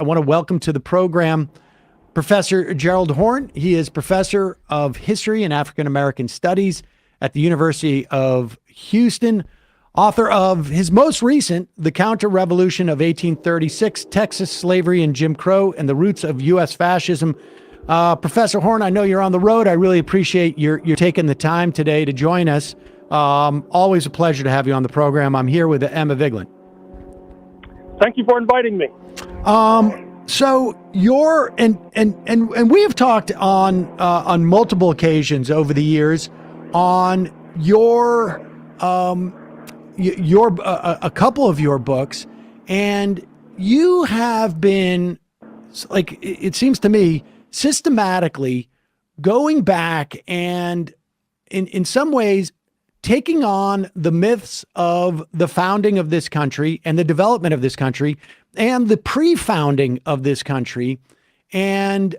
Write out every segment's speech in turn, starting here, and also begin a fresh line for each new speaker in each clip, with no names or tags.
I want to welcome to the program Professor Gerald Horne. He is professor of history and African American studies at the University of Houston, author of his most recent, The Counterrevolution of 1836, Texas Slavery and Jim Crow, and the Roots of U.S. Fascism. Professor Horne, I know you're on the road. I really appreciate you're taking the time today to join us. Always a pleasure to have you on the program. I'm here with Emma Vigeland.
Thank you for inviting me.
So you're and we have talked on multiple occasions over the years on your a couple of your books, and you have been, like, it seems to me, systematically going back and in some ways taking on the myths of the founding of this country and the development of this country and the pre-founding of this country, and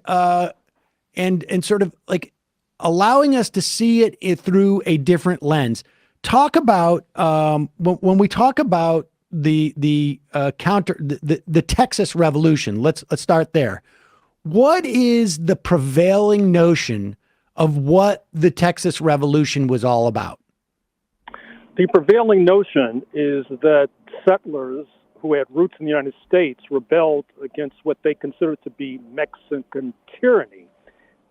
sort of like allowing us to see it through a different lens. Talk about when we talk about the Texas Revolution. Let's start there. What is the prevailing notion of what the Texas Revolution was all about?
The prevailing notion is that settlers who had roots in the United States rebelled against what they considered to be Mexican tyranny,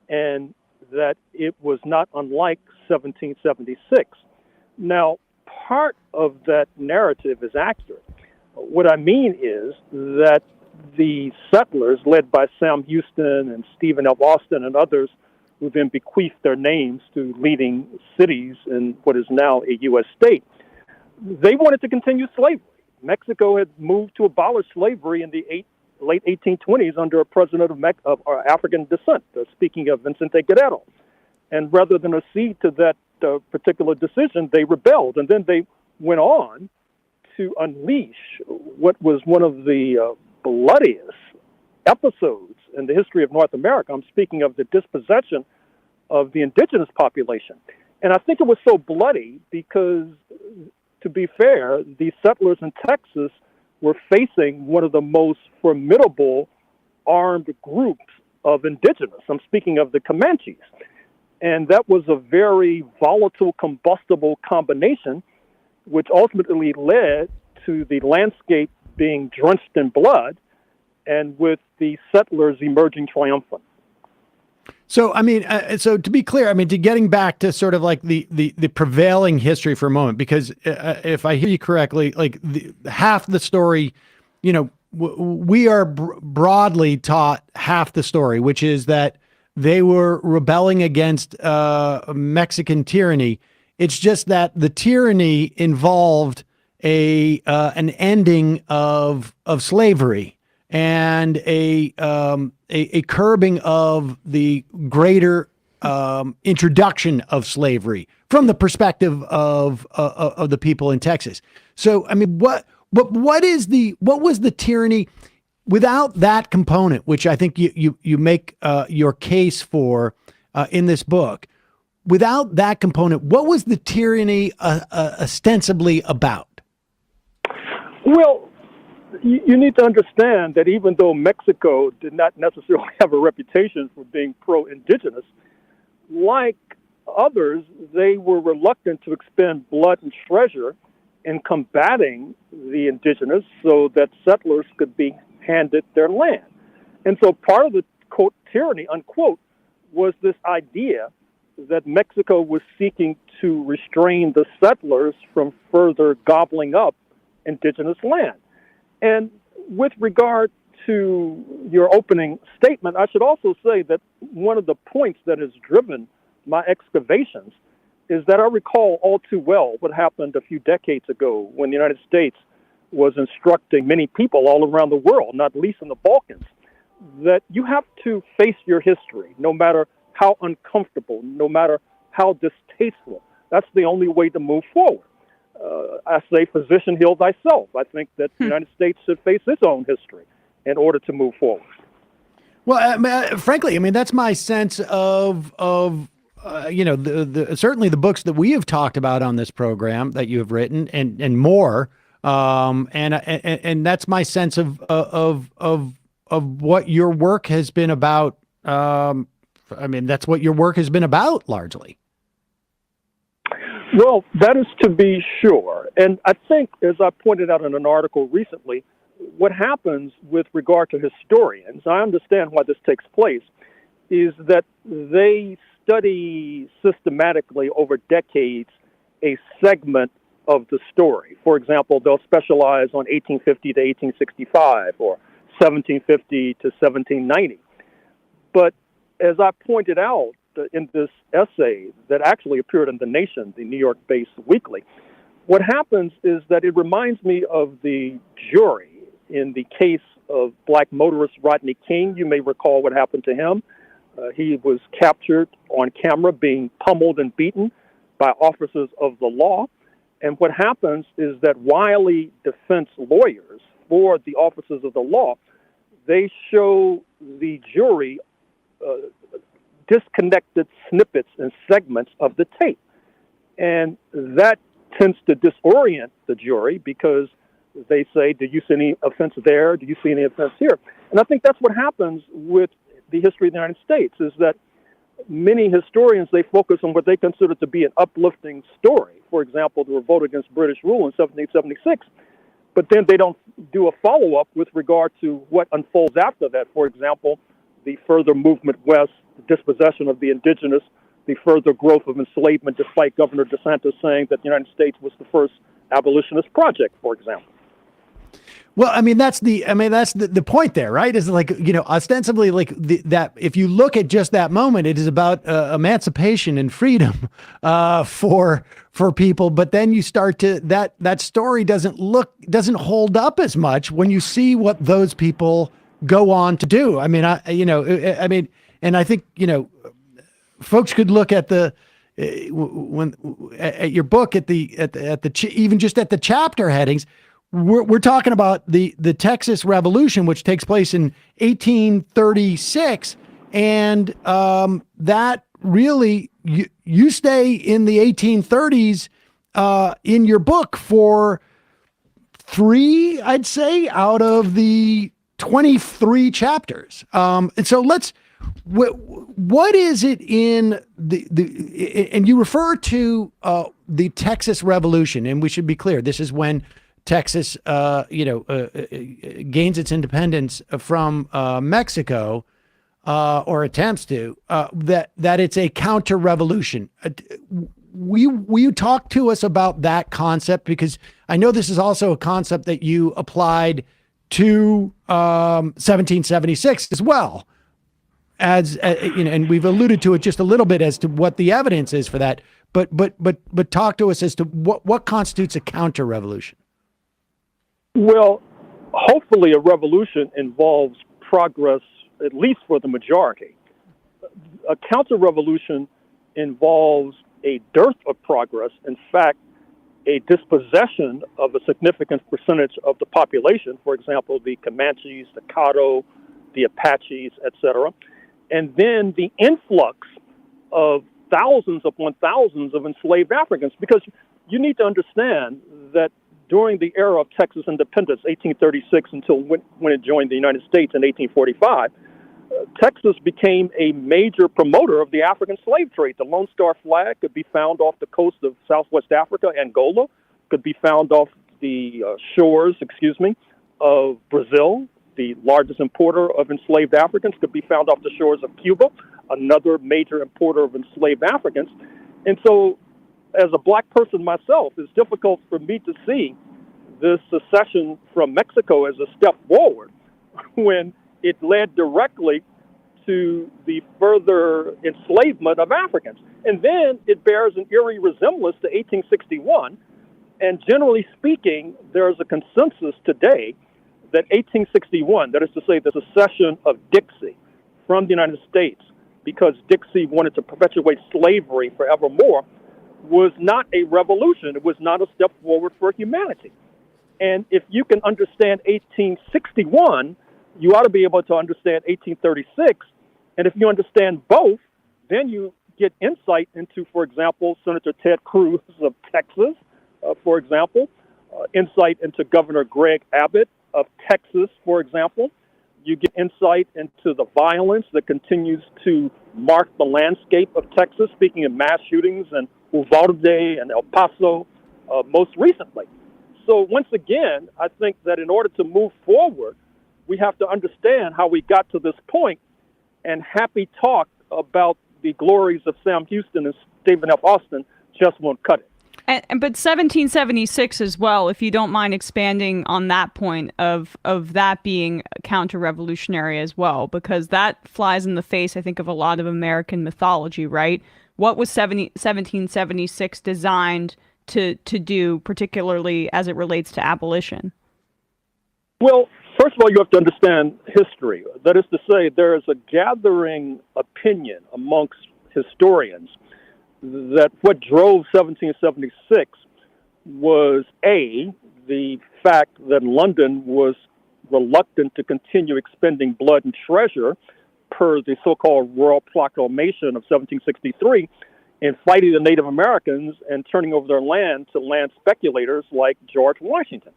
and that it was not unlike 1776. Now, part of that narrative is accurate. What I mean is that the settlers, led by Sam Houston and Stephen F. Austin and others, who then bequeathed their names to leading cities in what is now a U.S. state, they wanted to continue slavery. Mexico had moved to abolish slavery in the late 1820s under a president of African descent, speaking of Vicente Guerrero. And rather than accede to that particular decision, they rebelled. And then they went on to unleash what was one of the bloodiest episodes in the history of North America. I'm speaking of the dispossession of the indigenous population. And I think it was so bloody because, to be fair, the settlers in Texas were facing one of the most formidable armed groups of indigenous. I'm speaking of the Comanches. And that was a very volatile, combustible combination, which ultimately led to the landscape being drenched in blood, and with the settlers emerging triumphant.
So, I mean, so to be clear, I mean, to getting back to sort of like the prevailing history for a moment, because if I hear you correctly, like half the story, you know, we are broadly taught half the story, which is that they were rebelling against Mexican tyranny. It's just that the tyranny involved an ending of slavery and a curbing of the greater introduction of slavery from the perspective of the people in Texas. So, I mean, what was the tyranny without that component, which I think you make your case for in this book? Without that component, what was the tyranny ostensibly about?
Well, you need to understand that even though Mexico did not necessarily have a reputation for being pro-indigenous, like others, they were reluctant to expend blood and treasure in combating the indigenous so that settlers could be handed their land. And so part of the, quote, tyranny, unquote, was this idea that Mexico was seeking to restrain the settlers from further gobbling up indigenous land. And with regard to your opening statement, I should also say that one of the points that has driven my excavations is that I recall all too well what happened a few decades ago when the United States was instructing many people all around the world, not least in the Balkans, that you have to face your history, no matter how uncomfortable, no matter how distasteful. That's the only way to move forward. I say, physician, heal thyself. I think that the United States should face its own history in order to move forward.
Well, frankly, I mean, that's my sense of you know, certainly the books that we have talked about on this program that you have written and more. And that's my sense of what your work has been about. I mean, that's what your work has been about largely.
Well, that is to be sure. And I think, as I pointed out in an article recently, what happens with regard to historians, I understand why this takes place, is that they study systematically over decades a segment of the story. For example, they'll specialize on 1850 to 1865 or 1750 to 1790. But as I pointed out in this essay that actually appeared in The Nation, the New York-based weekly, what happens is that it reminds me of the jury in the case of black motorist Rodney King. You may recall what happened to him. He was captured on camera being pummeled and beaten by officers of the law. And what happens is that wily defense lawyers for the officers of the law, they show the jury disconnected snippets and segments of the tape. And that tends to disorient the jury because they say, do you see any offense there? Do you see any offense here? And I think that's what happens with the history of the United States, is that many historians, they focus on what they consider to be an uplifting story. For example, the revolt against British rule in 1776. But then they don't do a follow-up with regard to what unfolds after that. For example, the further movement west, the dispossession of the indigenous, the further growth of enslavement, despite Governor DeSantis saying that the United States was the first abolitionist project, for example.
Well, I mean, that's the point there, right? Is like, ostensibly like that if you look at just that moment, it is about emancipation and freedom for people. But then you start to that story doesn't hold up as much when you see what those people go on to do. I mean, and I think, folks could look at at your book even just at the chapter headings. We're talking about the Texas Revolution, which takes place in 1836, and that really you stay in the 1830s in your book for 3, I'd say, out of the 23 chapters. And so what is it in and you refer to the Texas Revolution, and we should be clear, this is when Texas, gains its independence from Mexico, or attempts to. That it's a counter-revolution. Will you talk to us about that concept? Because I know this is also a concept that you applied to 1776 as well, and we've alluded to it just a little bit as to what the evidence is for that. But talk to us as to what constitutes a counter-revolution.
Well, hopefully a revolution involves progress, at least for the majority. A counter-revolution involves a dearth of progress. In fact, a dispossession of a significant percentage of the population, for example, the Comanches, the Caddo, the Apaches, etc. And then the influx of thousands upon thousands of enslaved Africans, because you need to understand that during the era of Texas independence, 1836 until when it joined the United States in 1845, Texas became a major promoter of the African slave trade. The Lone Star flag could be found off the coast of Southwest Africa, Angola, could be found off the shores, of Brazil. The largest importer of enslaved Africans could be found off the shores of Cuba, another major importer of enslaved Africans. And so, as a black person myself, it's difficult for me to see this secession from Mexico as a step forward when it led directly to the further enslavement of Africans. And then it bears an eerie resemblance to 1861. And generally speaking, there is a consensus today that 1861, that is to say the secession of Dixie from the United States, because Dixie wanted to perpetuate slavery forevermore, was not a revolution. It was not a step forward for humanity. And if you can understand 1861, you ought to be able to understand 1836. And if you understand both, then you get insight into, for example, Senator Ted Cruz of Texas, for example, insight into Governor Greg Abbott of Texas, for example, You get insight into the violence that continues to mark the landscape of Texas, speaking of mass shootings in Uvalde and El Paso most recently. So once again, I think that in order to move forward, we have to understand how we got to this point, and happy talk about the glories of Sam Houston and Stephen F. Austin just won't cut it.
But 1776 as well, if you don't mind expanding on that point of that being counter-revolutionary as well, because that flies in the face, I think, of a lot of American mythology, right? What was 1776 designed to do, particularly as it relates to abolition? Well,
first of all, you have to understand history. That is to say, there is a gathering opinion amongst historians that what drove 1776 was, A, the fact that London was reluctant to continue expending blood and treasure per the so-called Royal Proclamation of 1763 in fighting the Native Americans and turning over their land to land speculators like George Washington.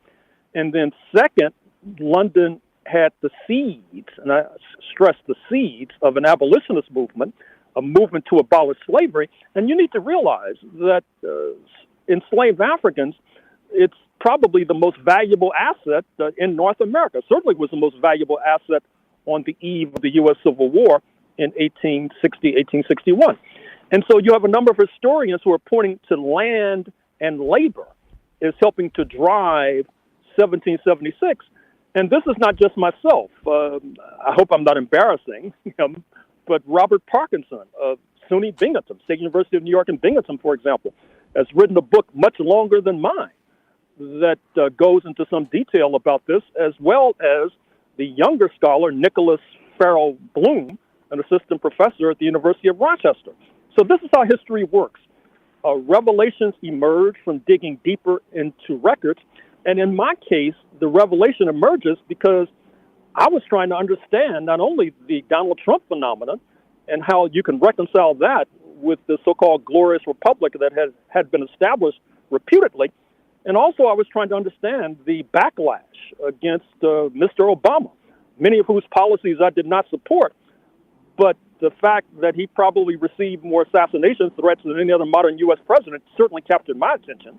And then second, London had the seeds, and I stress the seeds, of an abolitionist movement, a movement to abolish slavery. And you need to realize that enslaved Africans, it's probably the most valuable asset in North America. Certainly was the most valuable asset on the eve of the U.S. Civil War in 1860, 1861. And so you have a number of historians who are pointing to land and labor as helping to drive 1776. And this is not just myself. I hope I'm not embarrassing him, but Robert Parkinson of SUNY Binghamton, State University of New York in Binghamton, for example, has written a book much longer than mine that goes into some detail about this, as well as the younger scholar, Nicholas Farrell Bloom, an assistant professor at the University of Rochester. So this is how history works. Revelations emerge from digging deeper into records. And in my case, the revelation emerges because I was trying to understand not only the Donald Trump phenomenon and how you can reconcile that with the so-called glorious republic that had been established reputedly, and also I was trying to understand the backlash against Mr. Obama, many of whose policies I did not support, but the fact that he probably received more assassination threats than any other modern U.S. president certainly captured my attention.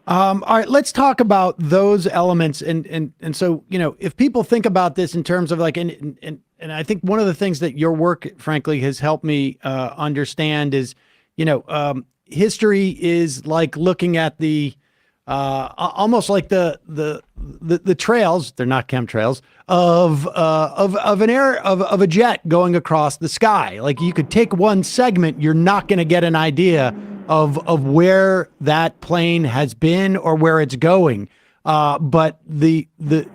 All right, let's talk about those elements. And so, you know, if people think about this in terms of like, and I think one of the things that your work, frankly, has helped me understand is, you know, history is like looking at the almost like the trails, they're not chemtrails, of a jet going across the sky. Like you could take one segment, you're not going to get an idea of where that plane has been or where it's going. But the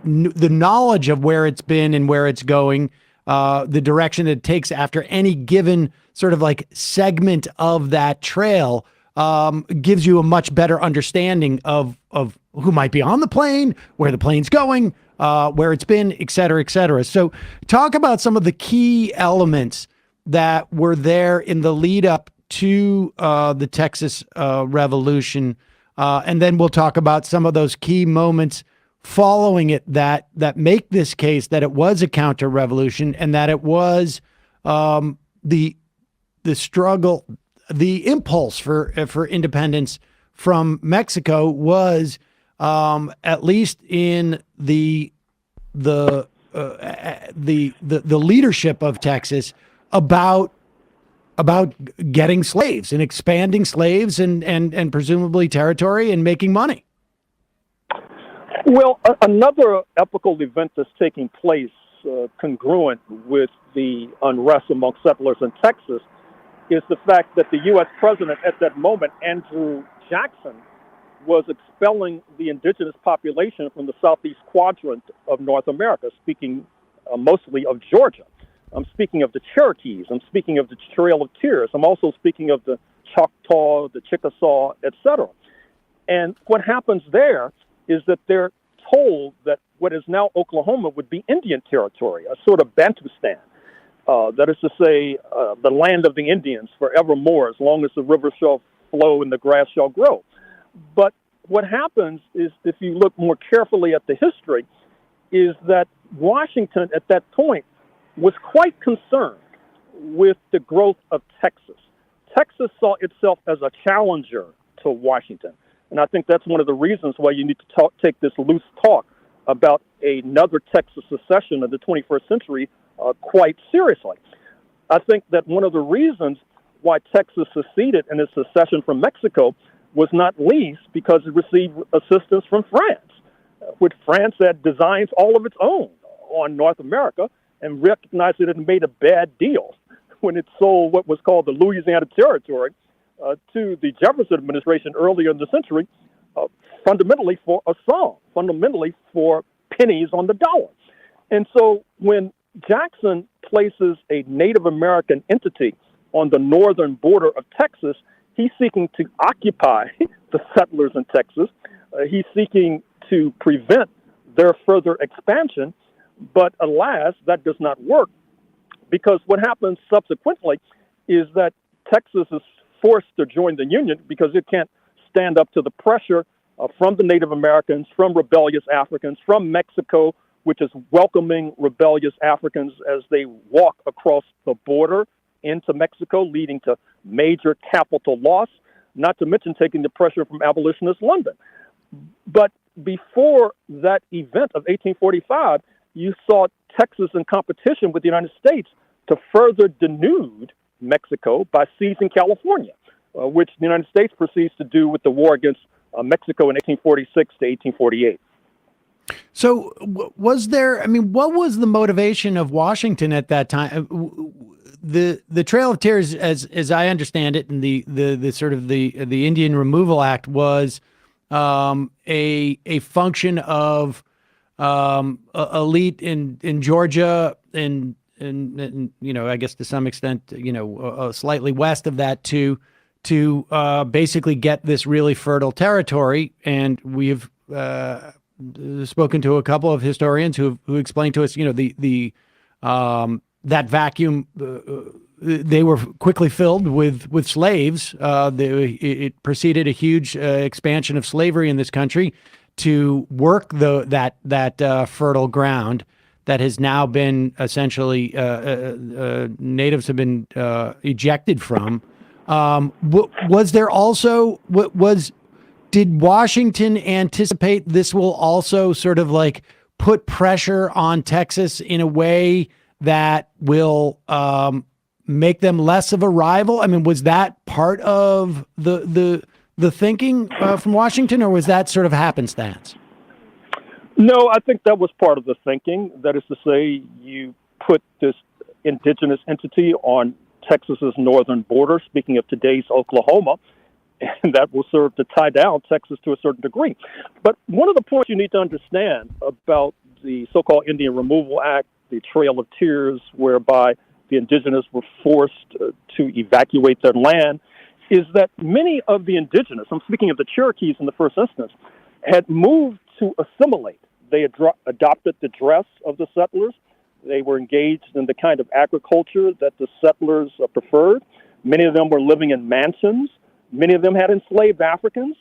knowledge of where it's been and where it's going, the direction it takes after any given sort of like segment of that trail, gives you a much better understanding of who might be on the plane, where the plane's going, where it's been, et cetera, et cetera. So talk about some of the key elements that were there in the lead up to the Texas Revolution, and then we'll talk about some of those key moments following it that make this case that it was a counter-revolution and that it was the struggle, the impulse for independence from Mexico was at least in the leadership of Texas about getting slaves and expanding slaves and presumably territory and making money.
Well, another epical event that's taking place congruent with the unrest among settlers in Texas is the fact that the U.S. president at that moment, Andrew Jackson, was expelling the indigenous population from the southeast quadrant of North America, speaking mostly of Georgia. I'm speaking of the Cherokees. I'm speaking of the Trail of Tears. I'm also speaking of the Choctaw, the Chickasaw, etc. And what happens there is that they're told that what is now Oklahoma would be Indian territory, a sort of Bantustan. That is to say, the land of the Indians forevermore, as long as the river shall flow and the grass shall grow. But what happens is, if you look more carefully at the history, is that Washington at that point was quite concerned with the growth of Texas. Texas saw itself as a challenger to Washington. And I think that's one of the reasons why you need to take this loose talk about another Texas secession of the 21st century quite seriously. I think that one of the reasons why Texas seceded in its secession from Mexico was not least because it received assistance from France, which France had designs all of its own on North America and recognized that it had made a bad deal when it sold what was called the Louisiana Territory to the Jefferson administration earlier in the century, fundamentally for a song, fundamentally for pennies on the dollar. And so when Jackson places a Native American entity on the northern border of Texas, he's seeking to occupy the settlers in Texas. He's seeking to prevent their further expansion. But alas, that does not work, because what happens subsequently is that Texas is forced to join the Union because it can't stand up to the pressure from the Native Americans, from rebellious Africans, from Mexico, which is welcoming rebellious Africans as they walk across the border into Mexico, leading to major capital loss, not to mention taking the pressure from abolitionist London. But before that event of 1845, you saw Texas in competition with the United States to further denude Mexico by seizing California, which the United States proceeds to do with the war against Mexico in 1846 to 1848.
So was there, I mean, what was the motivation of Washington at that time? The Trail of Tears, as I understand it, and the sort of the Indian Removal Act was a function of elite in Georgia and you know, I guess to some extent, you know, slightly west of that to basically get this really fertile territory. And we've spoken to a couple of historians who explained to us, you know, that vacuum, they were quickly filled with slaves. It preceded a huge expansion of slavery in this country to work that fertile ground that has now been essentially natives have been ejected from. Was there also did Washington anticipate this will also sort of like put pressure on Texas in a way that will make them less of a rival? I mean, was that part of the thinking from Washington, or was that sort of happenstance?
No, I think that was part of the thinking. That is to say, you put this indigenous entity on Texas's northern border, speaking of today's Oklahoma, and that will serve to tie down Texas to a certain degree. But one of the points you need to understand about the so-called Indian Removal Act, the Trail of Tears, whereby the indigenous were forced to evacuate their land, is that many of the indigenous, I'm speaking of the Cherokees in the first instance, had moved to assimilate. They had adopted the dress of the settlers. They were engaged in the kind of agriculture that the settlers preferred. Many of them were living in mansions. Many of them had enslaved Africans.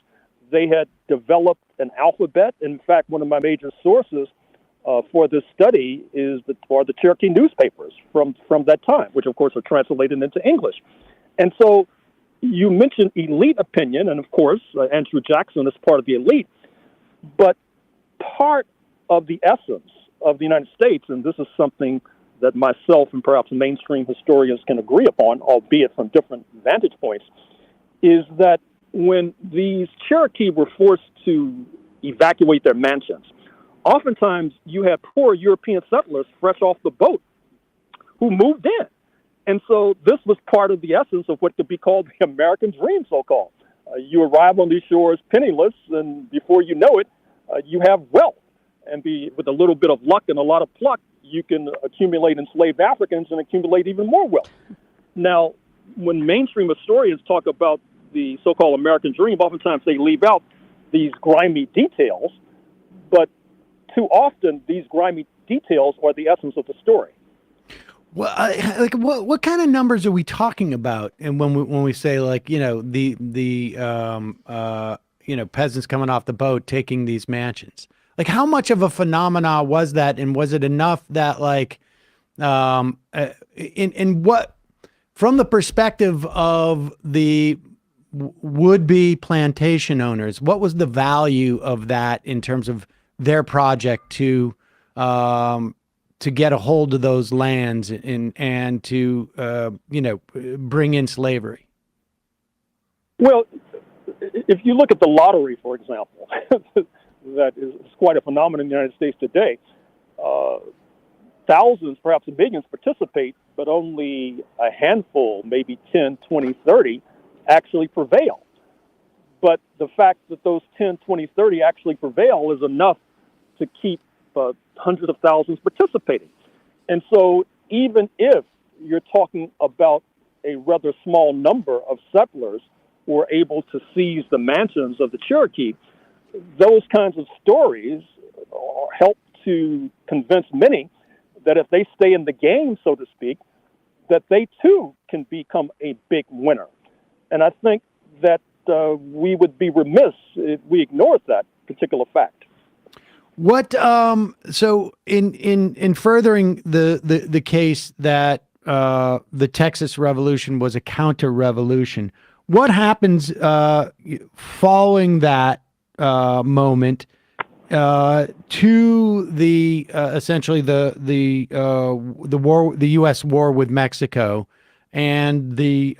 They had developed an alphabet. In fact, one of my major sources for this study are the Cherokee newspapers from that time, which of course are translated into English. And so you mentioned elite opinion, and of course, Andrew Jackson is part of the elite, but part of the essence of the United States, and this is something that myself and perhaps mainstream historians can agree upon, albeit from different vantage points, is that when these Cherokee were forced to evacuate their mansions, oftentimes you had poor European settlers fresh off the boat who moved in. And so this was part of the essence of what could be called the American dream, so-called. You arrive on these shores penniless, and before you know it, you have wealth. And with a little bit of luck and a lot of pluck, you can accumulate enslaved Africans and accumulate even more wealth. Now, when mainstream historians talk about the so-called American dream, oftentimes they leave out these grimy details, but too often these grimy details are the essence of the story.
Well, like what kind of numbers are we talking about? And when we say, like, you know, the you know, peasants coming off the boat taking these mansions, Like, how much of a phenomena was that, and was it enough that, like, in what, from the perspective of the would-be plantation owners, what was the value of that in terms of their project to get a hold of those lands and to bring in slavery?
Well, if you look at the lottery, for example, that is quite a phenomenon in the United States today. Thousands, perhaps millions participate, but only a handful, maybe 10, 20, 30, actually prevail. But the fact that those 10, 20, 30 actually prevail is enough to keep hundreds of thousands participating. And so even if you're talking about a rather small number of settlers who were able to seize the mansions of the Cherokee, those kinds of stories help to convince many that if they stay in the game, so to speak, that they too can become a big winner. And I think that we would be remiss if we ignored that particular fact.
What so in furthering the case that the Texas Revolution was a counter-revolution, what happens following that moment to the essentially the war, the U.S. war with Mexico, and the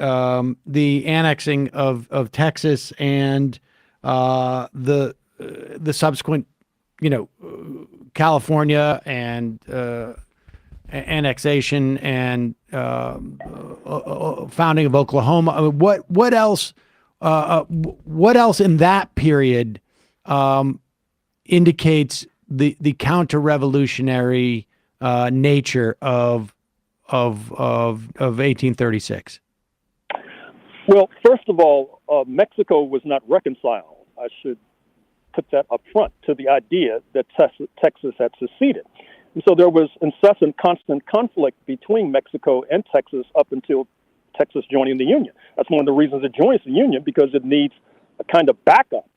annexing of Texas and the subsequent, California and annexation and founding of Oklahoma? I mean, what else in that period indicates the counter-revolutionary nature of 1836?
Well, first of all, Mexico was not reconciled. I should put that up front to the idea that Texas had seceded. And so there was incessant, constant conflict between Mexico and Texas up until Texas joining the Union. That's one of the reasons it joins the Union, because it needs a kind of backup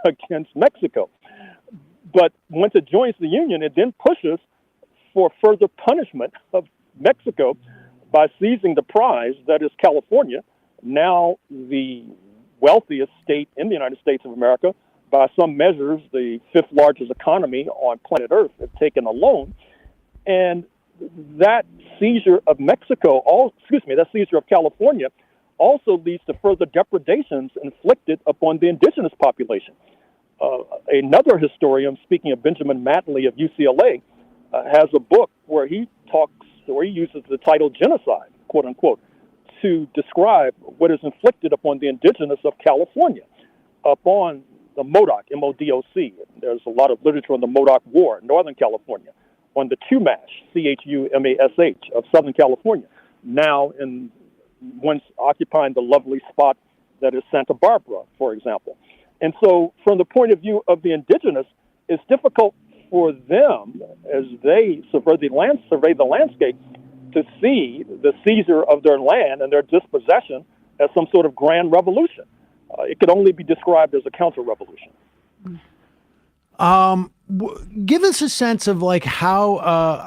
against Mexico. But once it joins the Union, it then pushes for further punishment of Mexico by seizing the prize that is California, now the wealthiest state in the United States of America, by some measures, the fifth largest economy on planet Earth, if taken alone. And that seizure of that seizure of California also leads to further depredations inflicted upon the indigenous population. Another historian, speaking of Benjamin Matley of UCLA, has a book where he uses the title genocide, quote unquote, to describe what is inflicted upon the indigenous of California, upon the Modoc, M-O-D-O-C. There's a lot of literature on the Modoc War in Northern California, on the Chumash, C-H-U-M-A-S-H, of Southern California, now once occupying the lovely spot that is Santa Barbara, for example. And so from the point of view of the indigenous, it's difficult for them, as they survey the landscape, to see the seizure of their land and their dispossession as some sort of grand revolution. It could only be described as a counter-revolution.
Give us a sense of like how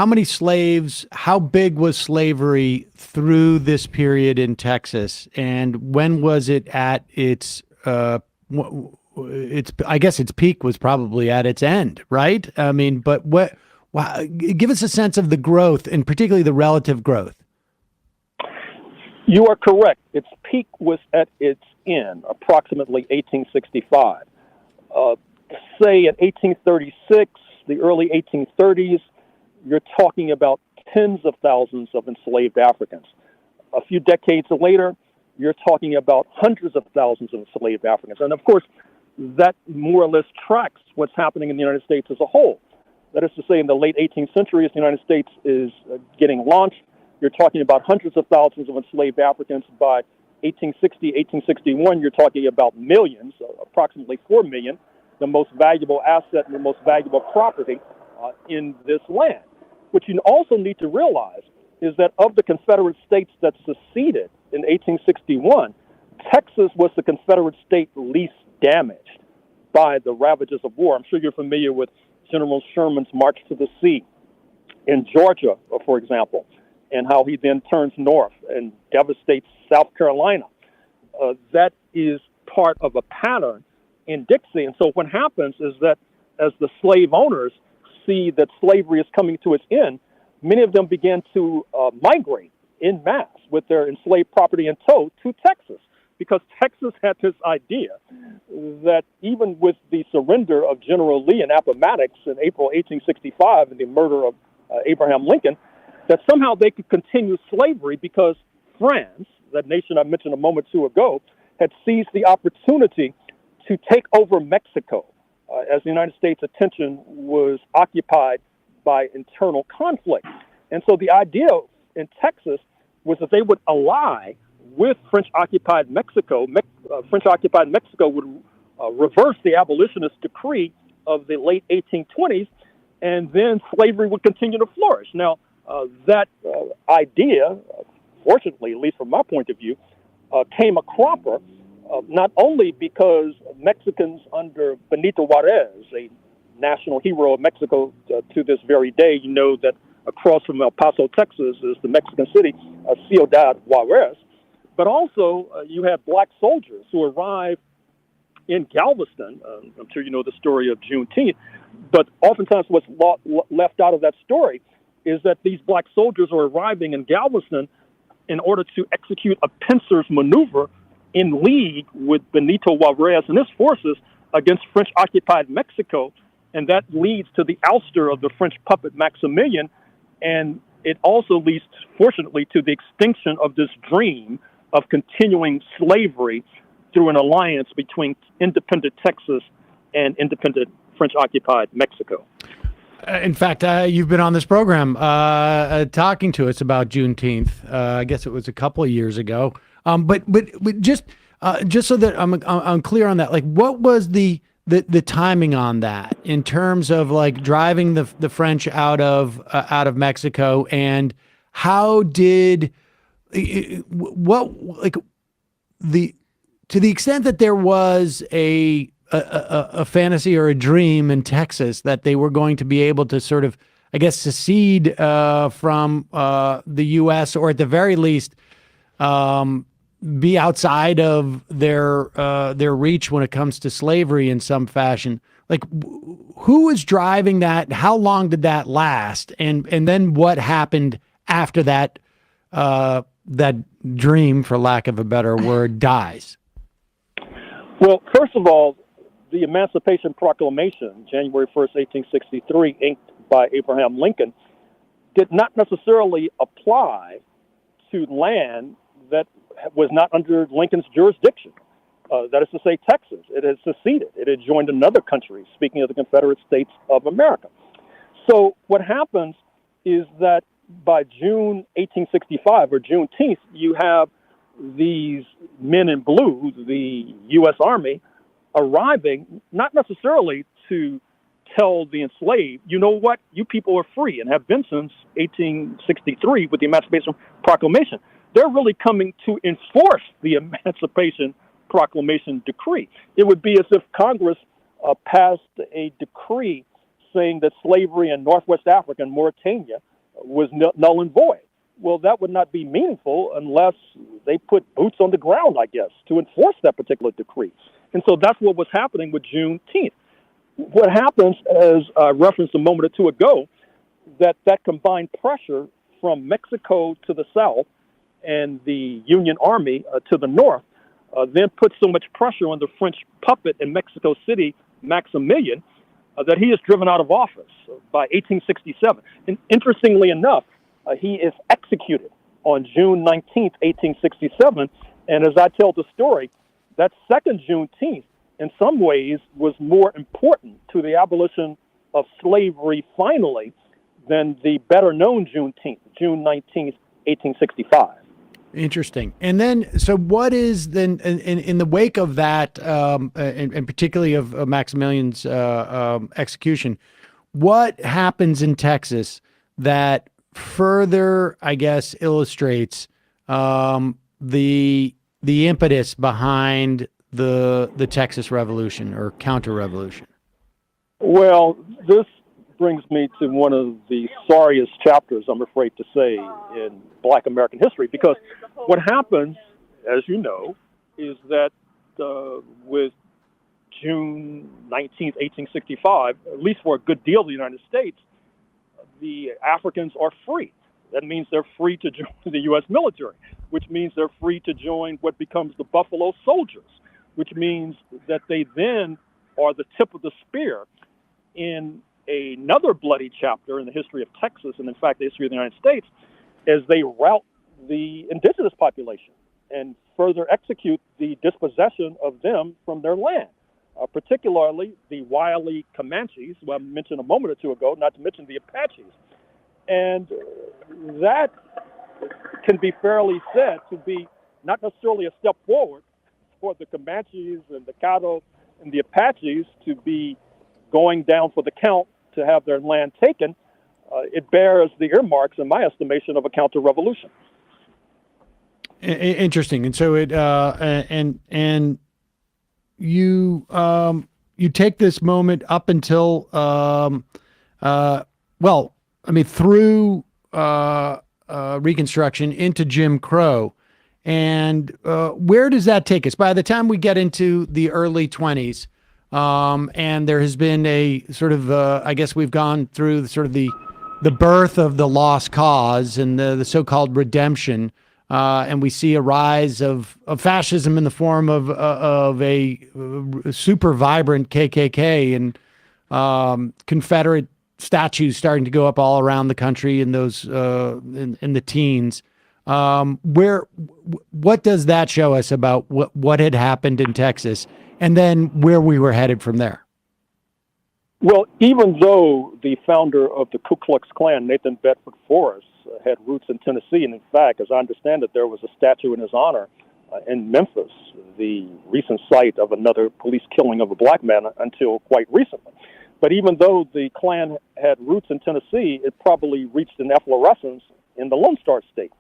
many slaves, how big was slavery through this period in Texas, and when was it at its I guess its peak was probably at its end, right? I mean, but give us a sense of the growth, and particularly the relative growth.
You are correct. Its peak was at its end, approximately 1865. Say at 1836, the early 1830s, you're talking about tens of thousands of enslaved Africans. A few decades later, you're talking about hundreds of thousands of enslaved Africans. And of course, that more or less tracks what's happening in the United States as a whole. That is to say, in the late 18th century, as the United States is getting launched, you're talking about hundreds of thousands of enslaved Africans. By 1860, 1861, you're talking about millions, approximately 4 million, the most valuable asset and the most valuable property in this land. What you also need to realize is that of the Confederate states that seceded in 1861, Texas was the Confederate state least damaged by the ravages of war. I'm sure you're familiar with General Sherman's March to the Sea in Georgia, for example, and how he then turns north and devastates South Carolina. That is part of a pattern in Dixie. And so what happens is that as the slave owners see that slavery is coming to its end, many of them began to migrate en masse with their enslaved property in tow to Texas, because Texas had this idea that even with the surrender of General Lee and Appomattox in April 1865 and the murder of Abraham Lincoln, that somehow they could continue slavery because France, that nation I mentioned a moment or two ago, had seized the opportunity to take over Mexico as the United States' attention was occupied by internal conflict. And so the idea in Texas was that they would ally with French-occupied Mexico. French-occupied Mexico would reverse the abolitionist decree of the late 1820s, and then slavery would continue to flourish. Now, that idea, fortunately, at least from my point of view, came a cropper, not only because Mexicans under Benito Juarez, a national hero of Mexico to this very day, you know that across from El Paso, Texas, is the Mexican city, Ciudad Juarez, but also you had black soldiers who arrived in Galveston. I'm sure you know the story of Juneteenth, but oftentimes what's left out of that story is that these black soldiers are arriving in Galveston in order to execute a pincer's maneuver in league with Benito Juarez and his forces against French-occupied Mexico, and that leads to the ouster of the French puppet Maximilian, and it also leads, fortunately, to the extinction of this dream of continuing slavery through an alliance between independent Texas and independent French-occupied Mexico.
In fact, you've been on this program talking to us about Juneteenth. I guess it was a couple of years ago. But just so that I'm clear on that, like, what was the timing on that in terms of like driving the French out of Mexico, and how did what to the extent that there was a fantasy or a dream in Texas that they were going to be able to sort of, I guess, secede from the U.S., or at the very least be outside of their reach when it comes to slavery in some fashion. Like, who was driving that? How long did that last? And then what happened after that that dream, for lack of a better word, dies?
Well, first of all, the Emancipation Proclamation, January 1st, 1863, inked by Abraham Lincoln, did not necessarily apply to land that was not under Lincoln's jurisdiction. That is to say, Texas. It had seceded. It had joined another country, speaking of the Confederate States of America. So what happens is that by June 1865, or Juneteenth, you have these men in blue, the U.S. Army, arriving not necessarily to tell the enslaved, you know what, you people are free, and have been since 1863 with the Emancipation Proclamation. They're really coming to enforce the Emancipation Proclamation decree. It would be as if Congress passed a decree saying that slavery in Northwest Africa and Mauritania was null and void. Well, that would not be meaningful unless they put boots on the ground, I guess, to enforce that particular decree. And so that's what was happening with Juneteenth. What happens, as I referenced a moment or two ago, that combined pressure from Mexico to the south and the Union Army to the north then put so much pressure on the French puppet in Mexico City, Maximilian, that he is driven out of office by 1867. And interestingly enough, he is executed on June 19th, 1867. And as I tell the story, that second Juneteenth, in some ways, was more important to the abolition of slavery finally than the better-known Juneteenth, June 19th, 1865.
Interesting. And then, so what is then in the wake of that, and particularly of Maximilian's execution, what happens in Texas that further, I guess, illustrates the impetus behind the Texas Revolution or counter-revolution?
Well, this brings me to one of the sorriest chapters, I'm afraid to say, in Black American history, because what happens, as you know, is that with June 19th, 1865, at least for a good deal of the United States, the Africans are free. That means they're free to join the U.S. military, which means they're free to join what becomes the Buffalo Soldiers, which means that they then are the tip of the spear in another bloody chapter in the history of Texas, and in fact the history of the United States, as they rout the indigenous population and further execute the dispossession of them from their land, particularly the wily Comanches, who I mentioned a moment or two ago, not to mention the Apaches. And that can be fairly said to be not necessarily a step forward for the Comanches and the Caddo and the Apaches to be going down for the count to have their land taken. It bears the earmarks, in my estimation, of a counter-revolution.
Interesting. And so it and you take this moment up until well, I mean, through Reconstruction into Jim Crow, and where does that take us? By the time we get into the early 20s, and there has been a sort of I guess we've gone through sort of the birth of the lost cause and the so-called redemption. And we see a rise of fascism in the form of a super vibrant KKK and Confederate statues starting to go up all around the country in those in the teens. What does that show us about what had happened in Texas, and then where we were headed from there?
Well, even though the founder of the Klu Klux Klan, Nathan Bedford Forrest, had roots in Tennessee, and in fact, as I understand it, there was a statue in his honor in Memphis, the recent site of another police killing of a black man until quite recently. But even though the Klan had roots in Tennessee, it probably reached an efflorescence in the Lone Star State.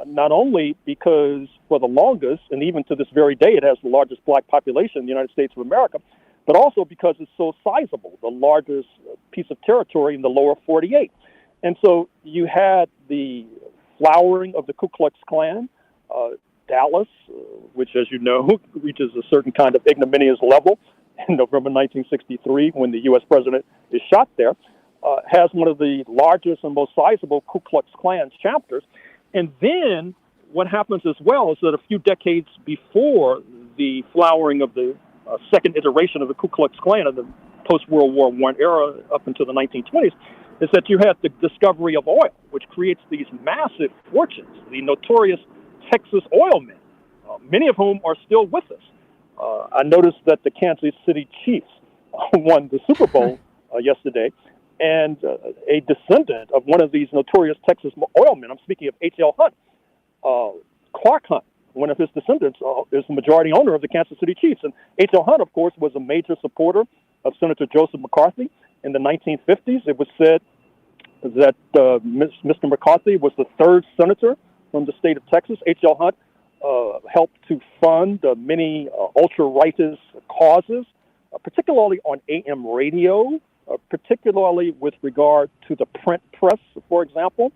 Not only because for the longest, and even to this very day, it has the largest black population in the United States of America, but also because it's so sizable, the largest piece of territory in the lower 48. And so you had the flowering of the Ku Klux Klan, Dallas, which, as you know, reaches a certain kind of ignominious level in November 1963 when the U.S. president is shot there, has one of the largest and most sizable Ku Klux Klan chapters. And then what happens as well is that a few decades before the flowering of the second iteration of the Ku Klux Klan of the post-World War I era up into the 1920s, is that you had the discovery of oil, which creates these massive fortunes, the notorious Texas oil men, many of whom are still with us. I noticed that the Kansas City Chiefs won the Super Bowl yesterday, and a descendant of one of these notorious Texas oil men, I'm speaking of H.L. Hunt, Clark Hunt, one of his descendants, is the majority owner of the Kansas City Chiefs. And H.L. Hunt, of course, was a major supporter of Senator Joseph McCarthy. In the 1950s, it was said that Mr. McCarthy was the third senator from the state of Texas. H.L. Hunt helped to fund many ultra-rightist causes, particularly on AM radio, particularly with regard to the print press, for example.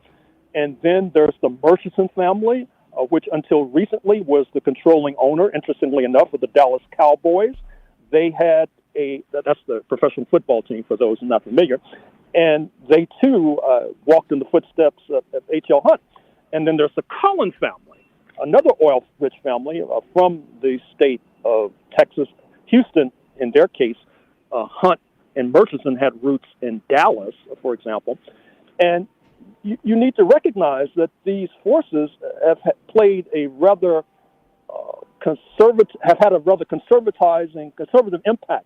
And then there's the Murchison family, which until recently was the controlling owner, interestingly enough, of the Dallas Cowboys. They had that's the professional football team for those not familiar, and they too walked in the footsteps of H.L. Hunt. And then there's the Cullen family, another oil-rich family from the state of Texas, Houston in their case. Hunt and Murchison had roots in Dallas, for example. And you need to recognize that these forces have played a rather have had a rather conservative impact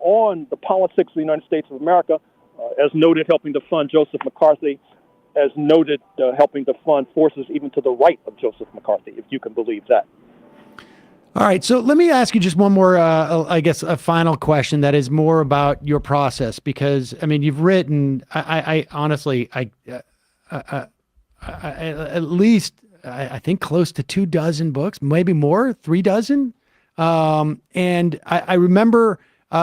on the politics of the United States of America, as noted, helping to fund Joseph McCarthy, as noted, helping to fund forces even to the right of Joseph McCarthy, if you can believe that.
All right, so let me ask you just one more, I guess, a final question that is more about your process, because I mean, you've written, I honestly, at least I think close to 24 books, maybe more, 36. And I remember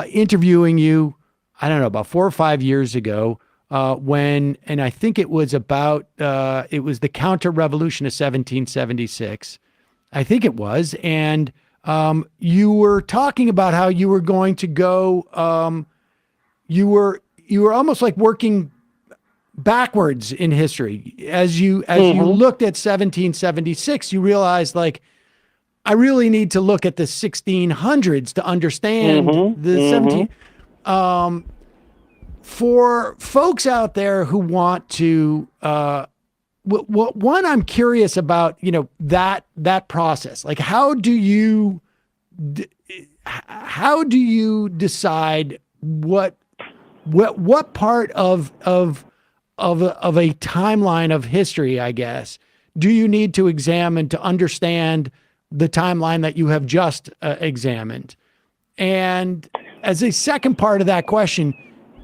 interviewing you, I don't know, about 4 or 5 years ago, and I think it was about, it was the counter-revolution of 1776. I think it was. And you were talking about how you were going to go, you were almost like working backwards in history. As you looked at 1776, you realized, like, I really need to look at the 1600s to understand the 17. For folks out there who want to, one, I'm curious about, that process. Like, how do you decide what part of a timeline of history, I guess, do you need to examine to understand the timeline that you have just examined? And as a second part of that question,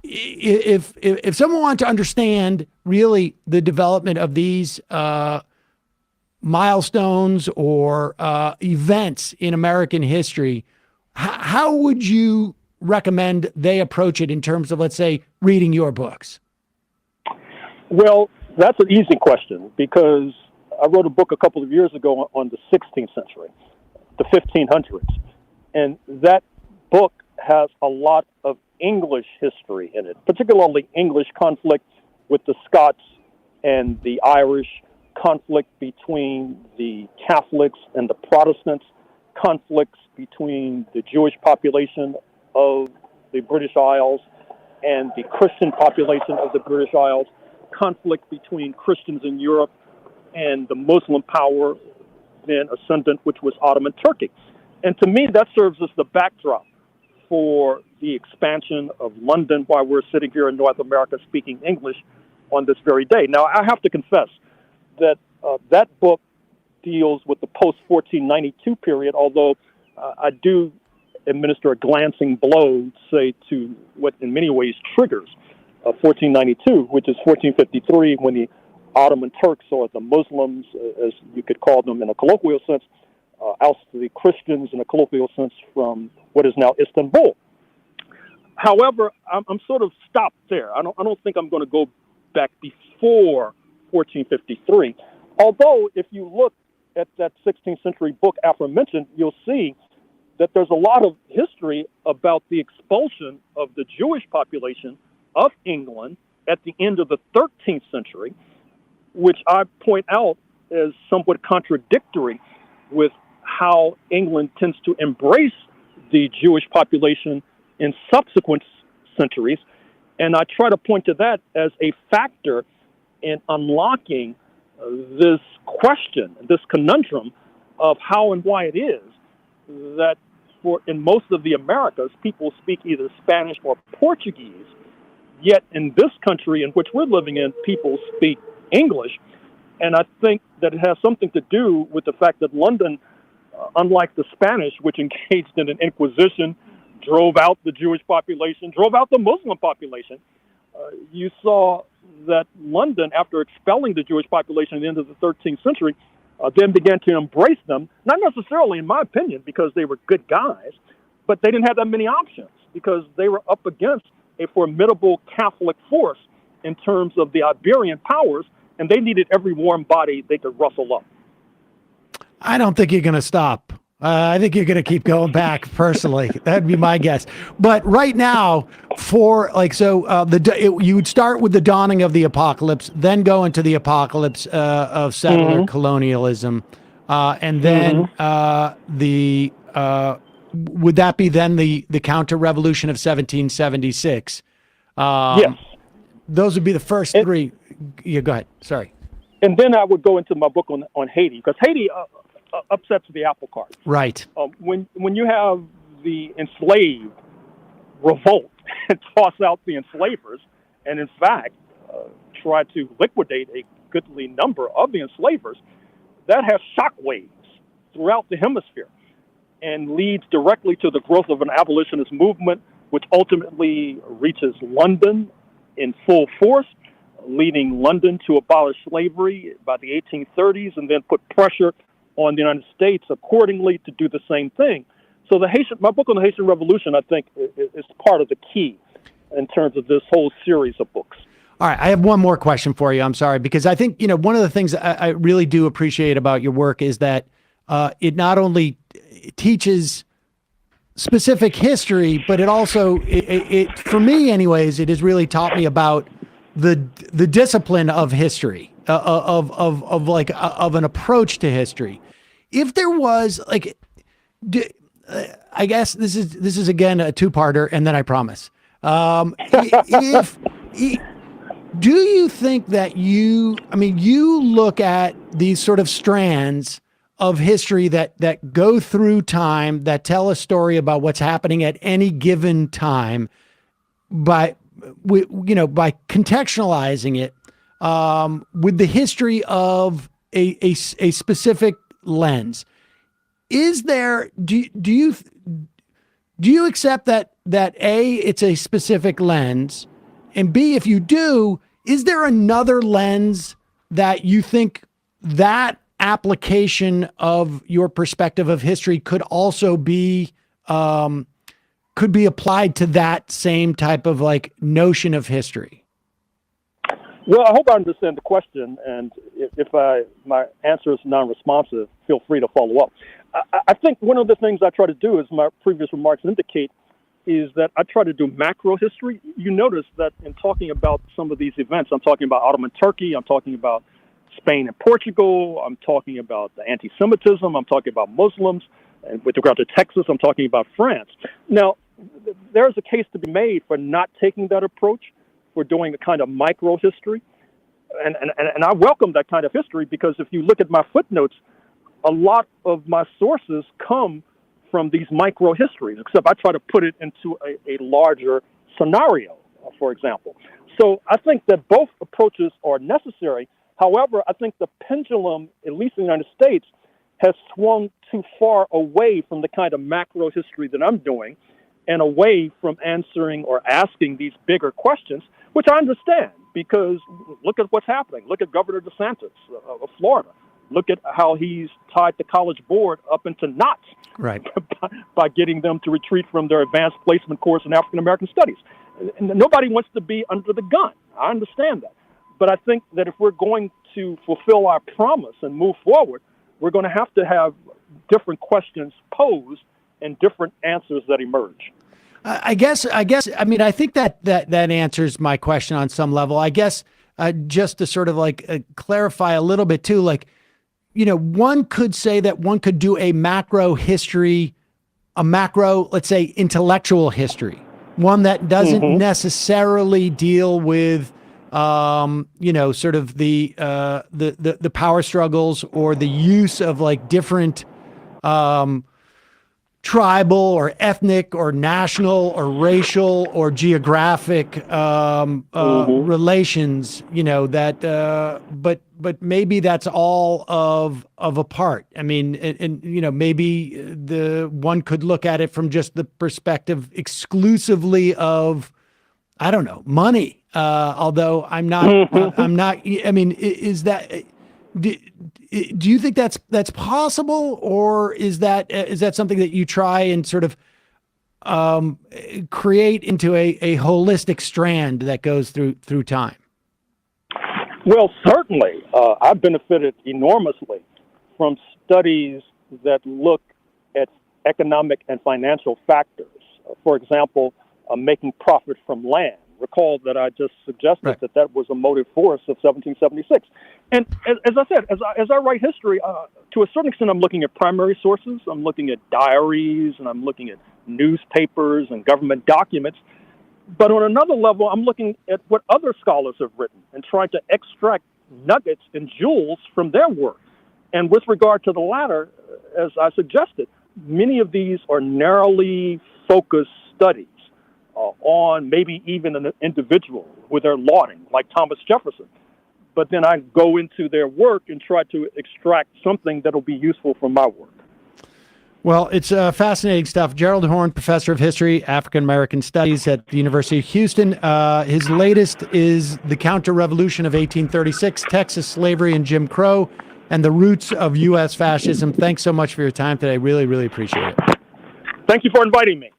if someone wants to understand really the development of these milestones or events in American history, how would you recommend they approach it in terms of, let's say, reading your books?
Well, that's an easy question, because I wrote a book a couple of years ago on the 16th century, the 1500s, and that book has a lot of English history in it, particularly English conflict with the Scots and the Irish, conflict between the Catholics and the Protestants, conflicts between the Jewish population of the British Isles and the Christian population of the British Isles, conflict between Christians in Europe and the Muslim power then ascendant, which was Ottoman Turkey. And to me, that serves as the backdrop for the expansion of London while we're sitting here in North America speaking English on this very day. Now, I have to confess that that book deals with the post-1492 period, although I do administer a glancing blow, say, to what in many ways triggers 1492, which is 1453, when the Ottoman Turks, or the Muslims, as you could call them in a colloquial sense, ousted the Christians in a colloquial sense from what is now Istanbul. However, I'm sort of stopped there. I don't think I'm going to go back before 1453. Although, if you look at that 16th century book aforementioned, you'll see that there's a lot of history about the expulsion of the Jewish population of England at the end of the 13th century, which I point out as somewhat contradictory with how England tends to embrace the Jewish population in subsequent centuries. And I try to point to that as a factor in unlocking this question, this conundrum of how and why it is that in most of the Americas, people speak either Spanish or Portuguese, yet in this country in which we're living in, people speak English. And I think that it has something to do with the fact that London, unlike the Spanish, which engaged in an inquisition, drove out the Jewish population, drove out the Muslim population, you saw that London, after expelling the Jewish population at the end of the 13th century, then began to embrace them, not necessarily, in my opinion, because they were good guys, but they didn't have that many options because they were up against a formidable Catholic force in terms of the Iberian powers, and they needed every warm body they could rustle up.
I don't think you're going to stop. I think you're going to keep going back personally. That'd be my guess. But right now, you would start with the dawning of the apocalypse, then go into the apocalypse of settler colonialism, and then would that be then the counter-revolution of 1776?
Yes.
Those would be the first three. Yeah, go ahead. Sorry.
And then I would go into my book on Haiti, because Haiti upsets the apple cart.
Right.
When you have the enslaved revolt and toss out the enslavers, and in fact try to liquidate a goodly number of the enslavers, that has shockwaves throughout the hemisphere and leads directly to the growth of an abolitionist movement, which ultimately reaches London in full force, leading London to abolish slavery by the 1830s and then put pressure on the United States accordingly to do the same thing. So my book on the Haitian Revolution, I think, is part of the key in terms of this whole series of books.
All right, I have one more question for you. I'm sorry, because I think, one of the things I really do appreciate about your work is that it not only teaches specific history, but it also, it for me anyways, it has really taught me about the discipline of history, of an approach to history. If there was I guess this is again a two-parter, and then I promise. Do you think that you look at these sort of strands of history that go through time, that tell a story about what's happening at any given time by contextualizing it with the history of a specific lens? Is there, do you accept that A, it's a specific lens, and B, if you do, is there another lens that you think that application of your perspective of history could also be applied to that same type of notion of history?
Well, I hope I understand the question, and if my answer is non-responsive, feel free to follow up. I think one of the things I try to do, as my previous remarks indicate, is that I try to do macro history. You notice that in talking about some of these events, I'm talking about Ottoman Turkey, I'm talking about Spain and Portugal, I'm talking about the anti-Semitism, I'm talking about Muslims, and with regard to Texas, I'm talking about France. Now, there's a case to be made for not taking that approach, for doing a kind of micro history. And I welcome that kind of history, because if you look at my footnotes, a lot of my sources come from these micro histories, except I try to put it into a larger scenario, for example. So I think that both approaches are necessary. However, I think the pendulum, at least in the United States, has swung too far away from the kind of macro history that I'm doing and away from answering or asking these bigger questions, which I understand, because look at what's happening. Look at Governor DeSantis of Florida. Look at how he's tied the College Board up into knots,
right,
by getting them to retreat from their advanced placement course in African American studies. And nobody wants to be under the gun. I understand that. But I think that if we're going to fulfill our promise and move forward, we're going to have different questions posed and different answers that emerge.
I think that answers my question on some level. I guess just to sort of clarify a little bit too, one could say that one could do a macro history, let's say, intellectual history, one that doesn't necessarily deal with, sort of the power struggles or the use of different tribal or ethnic or national or racial or geographic relations, but maybe that's all of a part. I mean, and maybe the one could look at it from just the perspective exclusively of, I don't know, money. Although I'm not, I mean, is that, do you think that's possible, or is that something that you try and sort of create into a holistic strand that goes through time?
Well, certainly, I've benefited enormously from studies that look at economic and financial factors. For example, making profit from land. Recall that I just suggested that was a motive force of 1776. And as I said, as I write history, to a certain extent, I'm looking at primary sources. I'm looking at diaries, and I'm looking at newspapers and government documents. But on another level, I'm looking at what other scholars have written and trying to extract nuggets and jewels from their work. And with regard to the latter, as I suggested, many of these are narrowly focused studies on maybe even an individual with their lauding, like Thomas Jefferson. But then I go into their work and try to extract something that will be useful from my work.
Well, it's fascinating stuff. Gerald Horne, professor of history, African American studies at the University of Houston. His latest is The Counterrevolution of 1836, Texas Slavery and Jim Crow, and the Roots of U.S. Fascism. Thanks so much for your time today. Really, really appreciate it.
Thank you for inviting me.